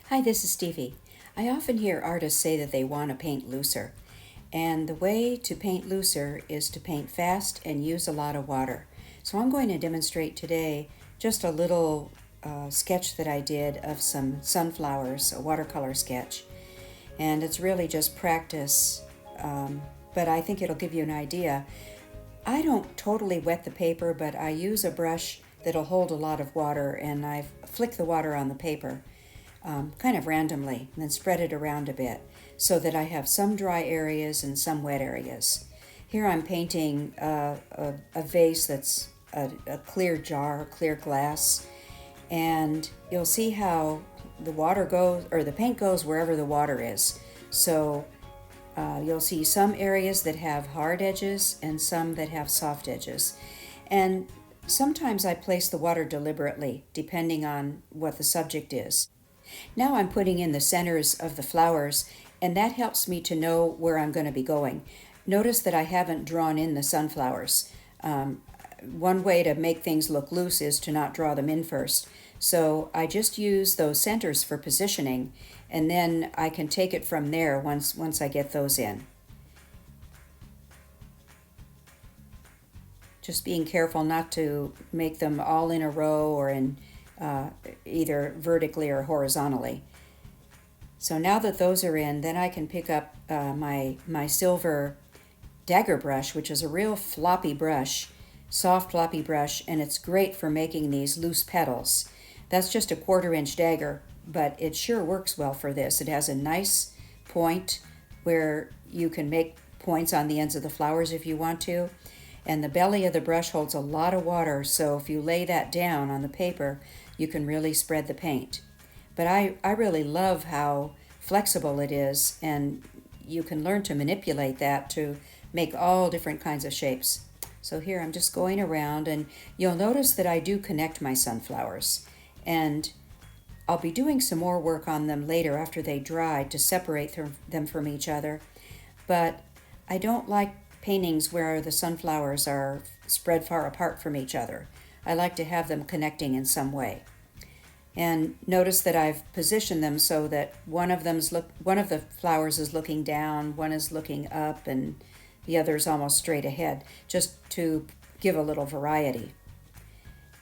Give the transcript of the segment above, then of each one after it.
Hi, this is Stevie. I often hear artists say that they want to paint looser, and the way to paint looser is to paint fast and use a lot of water. So I'm going to demonstrate today just a little sketch that I did of some sunflowers, a watercolor sketch, and it's really just practice, but I think it'll give you an idea. I don't totally wet the paper, but I use a brush that'll hold a lot of water, and I flick the water on the paper kind of randomly, and then spread it around a bit so that I have some dry areas and some wet areas. Here I'm painting a vase that's a clear jar, clear glass, and you'll see how the water goes, or the paint goes wherever the water is. So you'll see some areas that have hard edges and some that have soft edges. And sometimes I place the water deliberately, depending on what the subject is. Now I'm putting in the centers of the flowers, and that helps me to know where I'm going to be going. Notice that I haven't drawn in the sunflowers. One way to make things look loose is to not draw them in first. So I just use those centers for positioning, and then I can take it from there once I get those in. Just being careful not to make them all in a row or in either vertically or horizontally. So now that those are in, then I can pick up my silver dagger brush, which is a real floppy brush, soft floppy brush, and it's great for making these loose petals. That's just a 1/4-inch dagger, but it sure works well for this. It has a nice point where you can make points on the ends of the flowers if you want to. And the belly of the brush holds a lot of water, so if you lay that down on the paper, you can really spread the paint. But I really love how flexible it is, and you can learn to manipulate that to make all different kinds of shapes. So here I'm just going around, and you'll notice that I do connect my sunflowers. And I'll be doing some more work on them later after they dry to separate them from each other. But I don't like paintings where the sunflowers are spread far apart from each other. I like to have them connecting in some way. And notice that I've positioned them so that one of the flowers is looking down, one is looking up, and the other is almost straight ahead, just to give a little variety.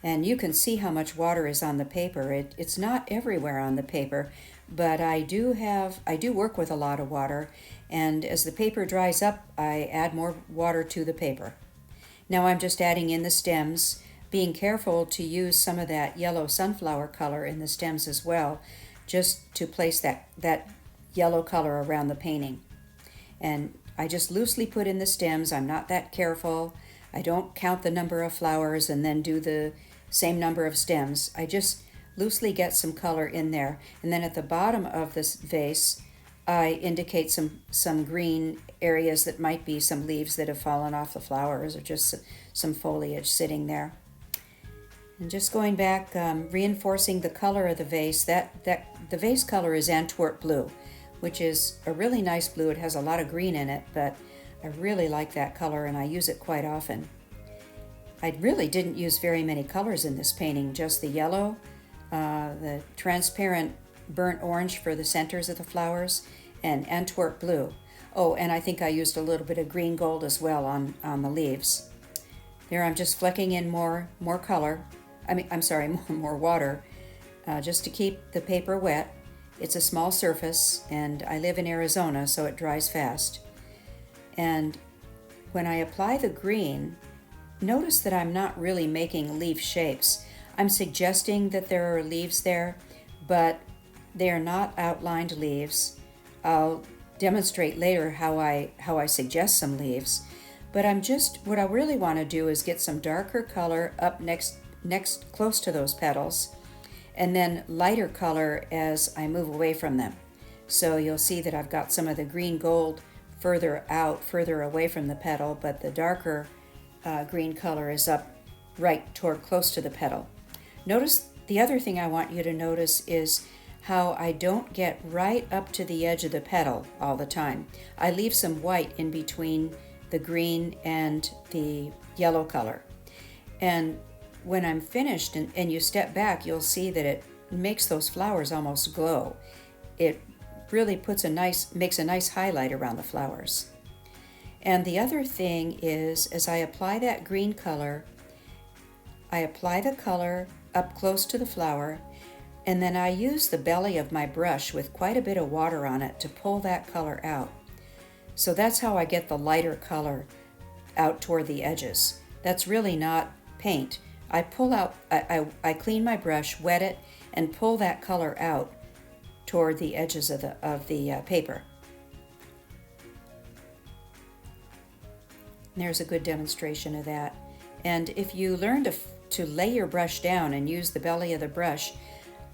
And you can see how much water is on the paper. It's not everywhere on the paper, but I do work with a lot of water, and as the paper dries up, I add more water to the paper. Now I'm just adding in the stems, being careful to use some of that yellow sunflower color in the stems as well, just to place that yellow color around the painting. And I just loosely put in the stems. I'm not that careful. I don't count the number of flowers and then do the same number of stems. I just loosely get some color in there. And then at the bottom of this vase, I indicate some green areas that might be some leaves that have fallen off the flowers, or just some foliage sitting there. And just going back, reinforcing the color of the vase. The vase color is Antwerp blue, which is a really nice blue. It has a lot of green in it, but I really like that color, and I use it quite often. I really didn't use very many colors in this painting, just the yellow, the transparent burnt orange for the centers of the flowers, and Antwerp blue. Oh, and I think I used a little bit of green gold as well on the leaves. There I'm just flecking in more color. More water, just to keep the paper wet. It's a small surface, and I live in Arizona, so it dries fast. And when I apply the green, notice that I'm not really making leaf shapes. I'm suggesting that there are leaves there, but they are not outlined leaves. I'll demonstrate later how I suggest some leaves. But what I really want to do is get some darker color up next close to those petals, and then lighter color as I move away from them. So you'll see that I've got some of the green gold further away from the petal, but the darker green color is up right toward close to the petal. Notice the other thing I want you to notice is how I don't get right up to the edge of the petal all the time. I leave some white in between the green and the yellow color. And when I'm finished and you step back, you'll see that makes those flowers almost glow. It really makes a nice highlight around the flowers. And the other thing is, as I apply that green color, I apply the color up close to the flower, and then I use the belly of my brush with quite a bit of water on it to pull that color out. So that's how I get the lighter color out toward the edges. That's really not paint. I pull out, I clean my brush, wet it, and pull that color out toward the edges of the paper. And there's a good demonstration of that. And if you learn to lay your brush down and use the belly of the brush,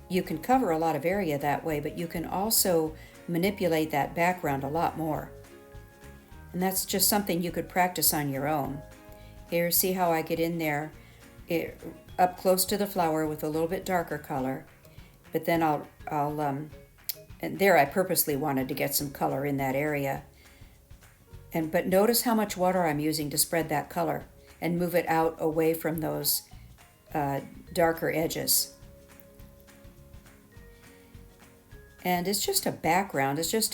you can cover a lot of area that way, but you can also manipulate that background a lot more. And that's just something you could practice on your own. Here, see how I get in there up close to the flower with a little bit darker color, but then and there I purposely wanted to get some color in that area. But notice how much water I'm using to spread that color and move it out away from those darker edges. And it's just a background. It's just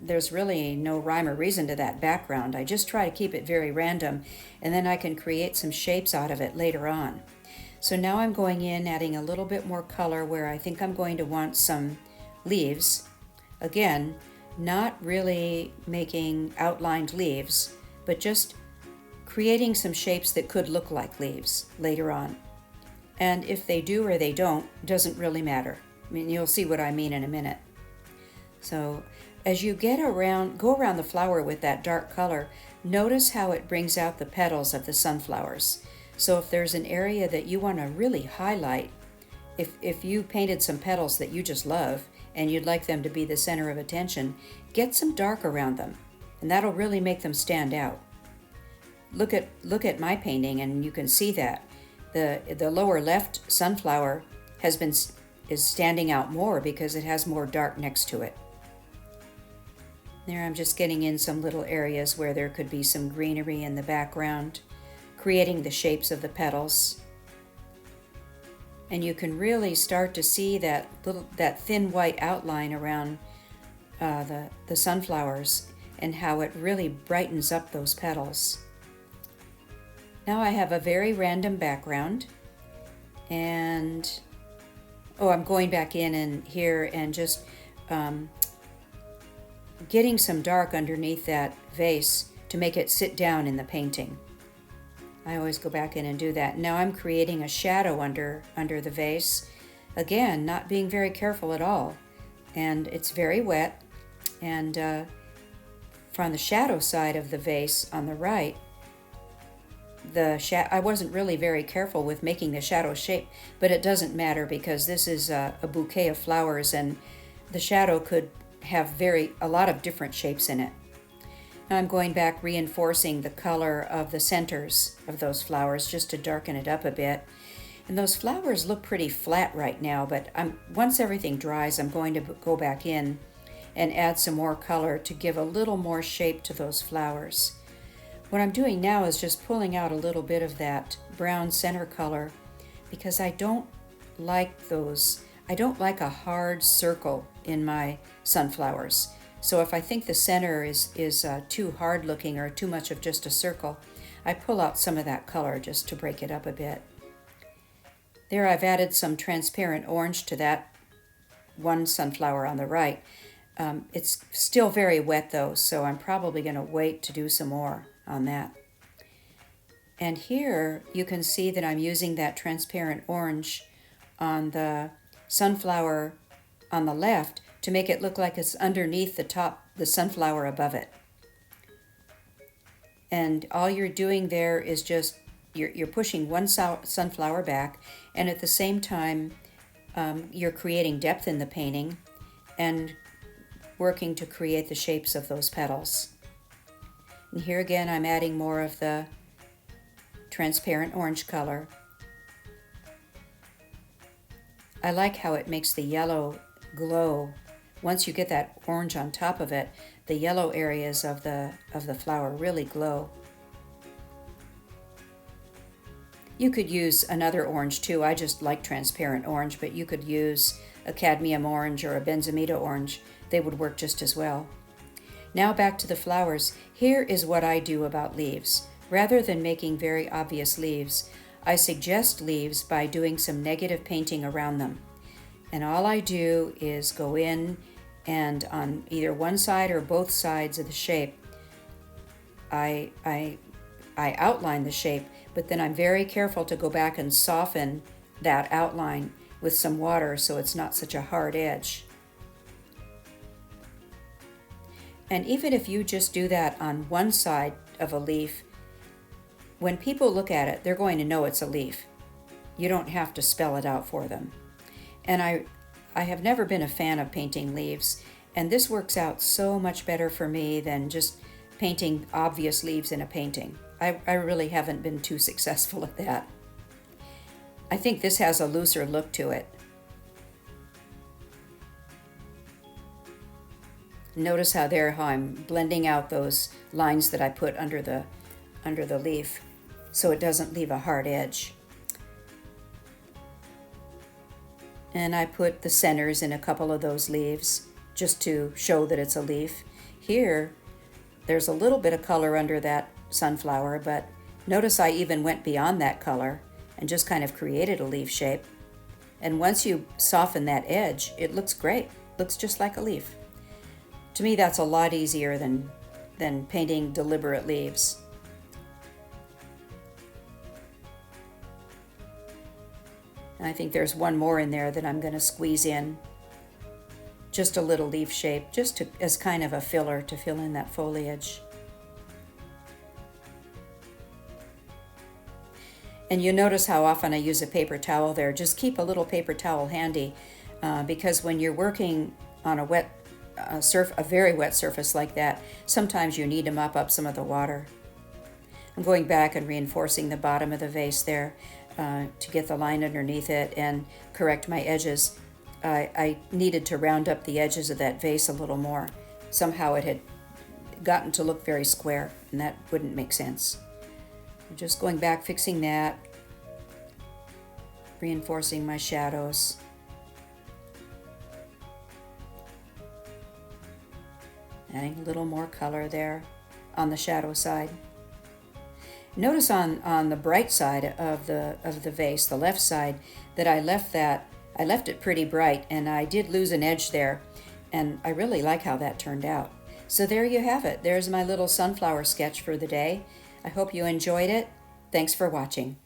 there's really no rhyme or reason to that background. I just try to keep it very random, and then I can create some shapes out of it later on. So now I'm going in, adding a little bit more color where I think I'm going to want some leaves. Again, not really making outlined leaves, but just creating some shapes that could look like leaves later on. And if they do or they don't, doesn't really matter. I mean, you'll see what I mean in a minute. So as you go around the flower with that dark color, notice how it brings out the petals of the sunflowers. So if there's an area that you want to really highlight, if you painted some petals that you just love and you'd like them to be the center of attention, get some dark around them, and that'll really make them stand out. Look at my painting, and you can see that the lower left sunflower is standing out more because it has more dark next to it. There, I'm just getting in some little areas where there could be some greenery in the background, creating the shapes of the petals. And you can really start to see that thin white outline around the sunflowers and how it really brightens up those petals. Now I have a very random background, and I'm going back in here and just getting some dark underneath that vase to make it sit down in the painting. I always go back in and do that. Now I'm creating a shadow under the vase. Again, not being very careful at all. And it's very wet. And from the shadow side of the vase on the right, I wasn't really very careful with making the shadow shape, but it doesn't matter because this is a bouquet of flowers, and the shadow could have a lot of different shapes in it. Now I'm going back reinforcing the color of the centers of those flowers just to darken it up a bit. And those flowers look pretty flat right now, but once everything dries, I'm going to go back in and add some more color to give a little more shape to those flowers. What I'm doing now is just pulling out a little bit of that brown center color because I don't like a hard circle in my sunflowers. So if I think the center is too hard looking or too much of just a circle, I pull out some of that color just to break it up a bit. There I've added some transparent orange to that one sunflower on the right. It's still very wet though, so I'm probably going to wait to do some more on that. And here you can see that I'm using that transparent orange on the sunflower on the left to make it look like it's underneath the sunflower above it. And all you're doing there is just you're pushing one sunflower back, and at the same time you're creating depth in the painting and working to create the shapes of those petals. And here again I'm adding more of the transparent orange color. I like how it makes the yellow glow. Once you get that orange on top of it, the yellow areas of the flower really glow. You could use another orange too. I just like transparent orange, but you could use a cadmium orange or a benzimida orange. They would work just as well. Now back to the flowers. Here is what I do about leaves. Rather than making very obvious leaves, I suggest leaves by doing some negative painting around them. And all I do is go in and on either one side or both sides of the shape, I outline the shape, but then I'm very careful to go back and soften that outline with some water so it's not such a hard edge. And even if you just do that on one side of a leaf, when people look at it, they're going to know it's a leaf. You don't have to spell it out for them. And I have never been a fan of painting leaves, and this works out so much better for me than just painting obvious leaves in a painting. I really haven't been too successful at that. I think this has a looser look to it. Notice how I'm blending out those lines that I put under the leaf so it doesn't leave a hard edge. And I put the centers in a couple of those leaves just to show that it's a leaf. Here, there's a little bit of color under that sunflower, but notice I even went beyond that color and just kind of created a leaf shape. And once you soften that edge, it looks great. Looks just like a leaf. To me, that's a lot easier than painting deliberate leaves. And I think there's one more in there that I'm going to squeeze in. Just a little leaf shape, as kind of a filler to fill in that foliage. And you notice how often I use a paper towel there. Just keep a little paper towel handy because when you're working on a very wet surface like that, sometimes you need to mop up some of the water. I'm going back and reinforcing the bottom of the vase there to get the line underneath it and correct my edges. I needed to round up the edges of that vase a little more. Somehow it had gotten to look very square, and that wouldn't make sense. I'm just going back, fixing that, reinforcing my shadows. Adding a little more color there on the shadow side. Notice on the bright side of the vase, the left side, that I left it pretty bright, and I did lose an edge there, and I really like how that turned out. So there you have it. There's my little sunflower sketch for the day. I hope you enjoyed it. Thanks for watching.